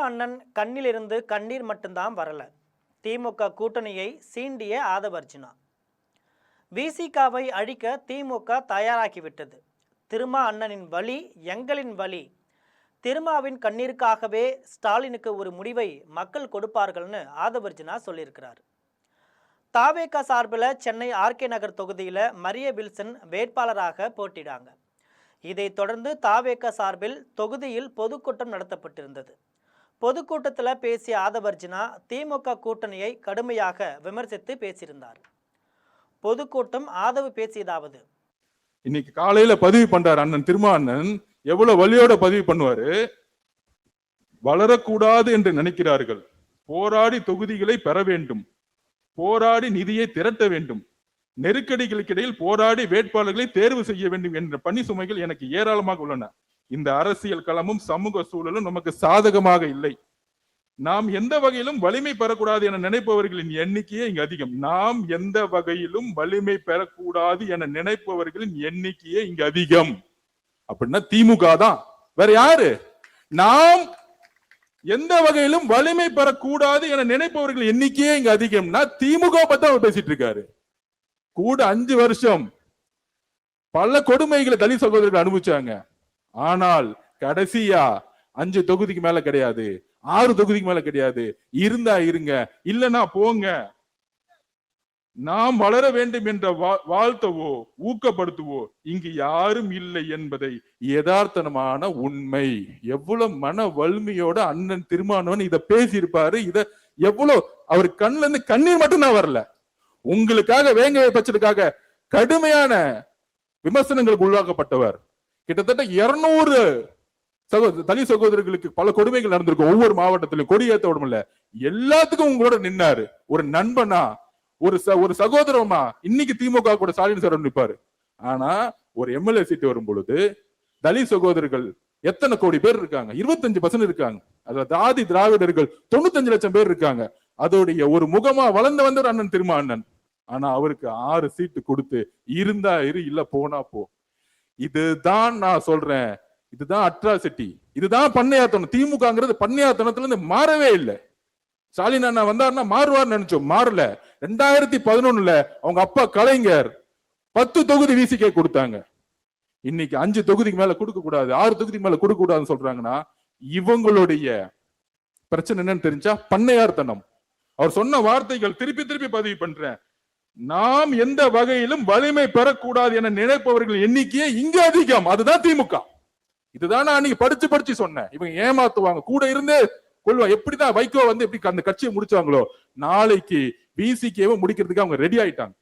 அண்ணன் கண்ணிலிருந்து கண்ணீர் மட்டும்தான் வரல. திமுக கூட்டணியை சீண்டிய ஆதவர்ஜுனா. விசிகாவை அழிக்க திமுக தயாராகிவிட்டது. திருமா அண்ணனின் வழி எங்களின் வழி. திருமாவின் கண்ணீருக்காகவே ஸ்டாலினுக்கு ஒரு முடிவை மக்கள் கொடுப்பார்கள்னு ஆதவர்ஜுனா சொல்லியிருக்கிறார். தாவேகா சார்பில் சென்னை ஆர்கே நகர் தொகுதியில் மரிய வில்சன் வேட்பாளராக போட்டியிடாங்க. இதைத் தொடர்ந்து தாவேகா சார்பில் தொகுதியில் பொதுக்கூட்டம் நடத்தப்பட்டிருந்தது. பொதுக்கூட்டத்தில் பேசிய ஆதவர்ஜுனா திமுக கூட்டணியை கடுமையாக விமர்சித்து பேசியிருந்தார். பொதுக்கூட்டம் ஆதவ் பேசியதாவது: இன்னைக்கு காலையில பதிவு பண்றாரு அண்ணன் திருமா அண்ணன். எவ்வளவு வலியோட பதிவு பண்ணுவாரு. வளரக்கூடாது என்று நினைக்கிறார்கள். போராடி தொகுதிகளை பெற வேண்டும், போராடி நிதியை திரட்ட வேண்டும், நெருக்கடிகளுக்கு இடையில் போராடி வேட்பாளர்களை தேர்வு செய்ய வேண்டும் என்ற பணி சுமைகள் எனக்கு ஏராளமாக உள்ளன. இந்த அரசியல் களமும் சமூக சூழலும் நமக்கு சாதகமாக இல்லை. நாம் எந்த வகையிலும் வலிமை பெறக்கூடாது என நினைப்பவர்களின் எண்ணிக்கையே இங்கு அதிகம். நாம் எந்த வகையிலும் வலிமை பெறக்கூடாது என நினைப்பவர்களின் எண்ணிக்கையே இங்கு அதிகம். அப்படின்னா திமுக தான், வேற யாரு? நாம் எந்த வகையிலும் வலிமை பெறக்கூடாது என நினைப்பவர்கள் எண்ணிக்கையே இங்க அதிகம்னா திமுக பத்தி அவர் பேசிட்டு இருக்காரு. கூட 5 வருஷம் பல கொடுமைகளை தலித் சகோதரர்கள் அனுபவிச்சாங்க. ஆனால் கடைசியா 5 தொகுதிக்கு மேல கிடையாது, 6 தொகுதிக்கு மேல கிடையாது. இருந்தா இருங்க, இல்லனா போங்க. நாம் வளர வேண்டும் என்ற வாழ்த்தவோ ஊக்கப்படுத்துவோ இங்கு யாரும் இல்லை என்பதை யதார்த்தமான உண்மை. எவ்வளவு மன வலிமையோட அண்ணன் திருமானவன் இத பேசியிருப்பாரு. இத எவ்வளவு அவர் கண்ணுல இருந்து கண்ணீர் மட்டும் தான் வரல. உங்களுக்காக வேங்கை பட்சத்துக்காக கடுமையான விமர்சனங்களுக்கு உள்ளாக்கப்பட்டவர். கிட்டத்தட்ட 200 தலித் சகோதரர்களுக்கு பல கொடுமைகள் நடந்திருக்கும். ஒவ்வொரு மாவட்டத்திலும் கொடியேற்ற உடம்புல எல்லாத்துக்கும் உங்களோட நின்னாரு. ஒரு நண்பனா, ஒரு சகோதரமா. இன்னைக்கு திமுக கூட ஸ்டாலின் சார் நிற்பாரு. ஆனா ஒரு எம்எல்ஏ சீட்டு வரும் பொழுது தலித் சகோதரர்கள் எத்தனை கோடி பேர் இருக்காங்க? 25% இருக்காங்க. அதுல தாதி திராவிடர்கள் 95 லட்சம் பேர் இருக்காங்க. அதோடைய ஒரு முகமா வளர்ந்து வந்தவர் அண்ணன் திருமா அண்ணன். ஆனா அவருக்கு 6 சீட்டு கொடுத்து இருந்தா இரு, இல்ல போனா போ. இதுதான் நான் சொல்றேன். இதுதான் அட்ராசிட்டி, இதுதான் பண்ணையாத்தனம். திமுகங்கிறது பண்ணையாத்தனத்துல இருந்து மாறவே இல்லை. ஸ்டாலின் அண்ணா வந்தாருன்னா மாறுவார் நினைச்சோம், மாறல. 2011 அவங்க அப்பா கலைஞர் 10 தொகுதி விசிகே கொடுத்தாங்க. இன்னைக்கு 5 தொகுதிக்கு மேல கொடுக்க கூடாது, 6 தொகுதிக்கு மேல கொடுக்க கூடாதுன்னு சொல்றாங்கன்னா இவங்களுடைய பிரச்சனை என்னன்னு தெரிஞ்சா பண்ணையார்த்தனம். அவர் சொன்ன வார்த்தைகள் திருப்பி திருப்பி பதிவு பண்றேன். நாம் எந்த வகையிலும் வலிமை பெறக்கூடாது என நினைப்பவர்கள் எண்ணிக்கையே இங்க அதிகம். அதுதான் திமுக. இதுதான் நான் நீங்க படிச்சு சொன்னேன். இவங்க ஏமாத்துவாங்க, கூட இருந்து கொள்வா. எப்படிதான் வைகோ எப்படி அந்த கட்சியை முடிச்சாங்களோ, நாளைக்கு பிசிகேவை முடிக்கிறதுக்கு அவங்க ரெடி ஆயிட்டாங்க.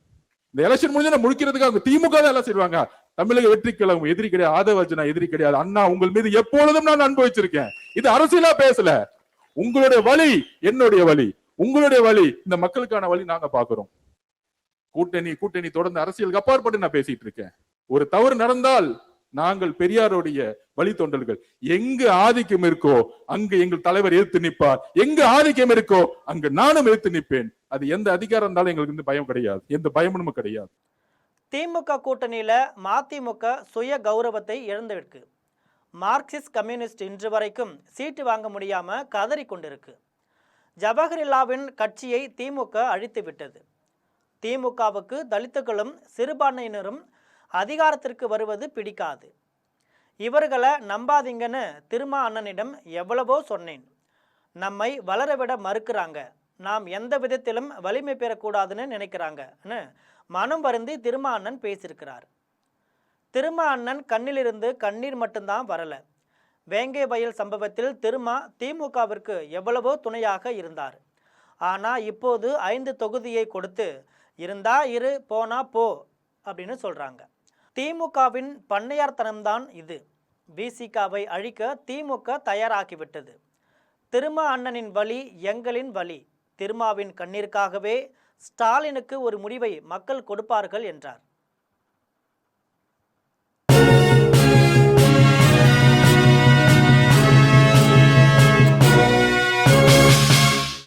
இந்த எலெக்ஷன் முடிஞ்சா முடிக்கிறதுக்கு அவங்க திமுக தான் எல்லாம் செய்வாங்க. தமிழக வெற்றி கழகம் எதிரி கிடையாது, ஆதவர்ஜுனா எதிரி கிடையாது. அண்ணா உங்கள் மீது எப்பொழுதும் நான் அனுபவிச்சிருக்கேன். இது அரசியலா பேசல. உங்களுடைய வழி என்னுடைய வழி, உங்களுடைய வழி இந்த மக்களுக்கான வழி நாங்க பாக்குறோம். கூட்டணி தொடர்ந்து அரசியலுக்கு அப்பாற்பட்டு நான் பேசிட்டு இருக்கேன். ஒரு தவறு நடந்தால் நாங்கள் பெரியாருடைய வழித்தொண்டர்கள். எங்கு ஆதிக்கம் இருக்கோ அங்கு எங்கள் தலைவர் எதிர்த்து நிற்பார். எங்கு ஆதிக்கம் இருக்கோ அங்கு நானும் எதிர்த்து நிற்பேன். அது எந்த அதிகாரம் இருந்தாலும் எங்களுக்கு பயம் கிடையாது, எந்த பயமும் கிடையாது. திமுக கூட்டணியில மதிமுக சுய கௌரவத்தை இழந்துவிட்டு மார்க்சிஸ்ட் கம்யூனிஸ்ட் இன்று வரைக்கும் சீட்டு வாங்க முடியாம கதறி கொண்டிருக்கு. ஜவஹர்லாவின் கட்சியை திமுக அழித்து விட்டது. திமுகவுக்கு தலித்துகளும் சிறுபான்மையினரும் அதிகாரத்திற்கு வருவது பிடிக்காது. இவர்களை நம்பாதீங்கன்னு திருமா அண்ணனிடம் எவ்வளவோ சொன்னேன். நம்மை வளரவிட மறுக்கிறாங்க, நாம் எந்த விதத்திலும் வலிமை பெறக்கூடாதுன்னு நினைக்கிறாங்கன்னு மனம் வருந்தி திருமா அண்ணன் பேசியிருக்கிறார். திருமா அண்ணன் கண்ணிலிருந்து கண்ணீர் மட்டும்தான் வரல. வேங்கை வயல் சம்பவத்தில் திருமா திமுகவிற்கு எவ்வளவோ துணையாக இருந்தார். ஆனால் இப்போது 5 தொகுதியை கொடுத்து இருந்தா இரு, போனா போ அப்படின்னு சொல்றாங்க. திமுகவின் பண்ணையார்த்தனம்தான் இது. விசிகாவை அழிக்க திமுக தயாராகிவிட்டது. திருமா அண்ணனின் வழி எங்களின் வழி. திருமாவின் கண்ணீருக்காகவே ஸ்டாலினுக்கு ஒரு முடிவை மக்கள் கொடுப்பார்கள் என்றார்.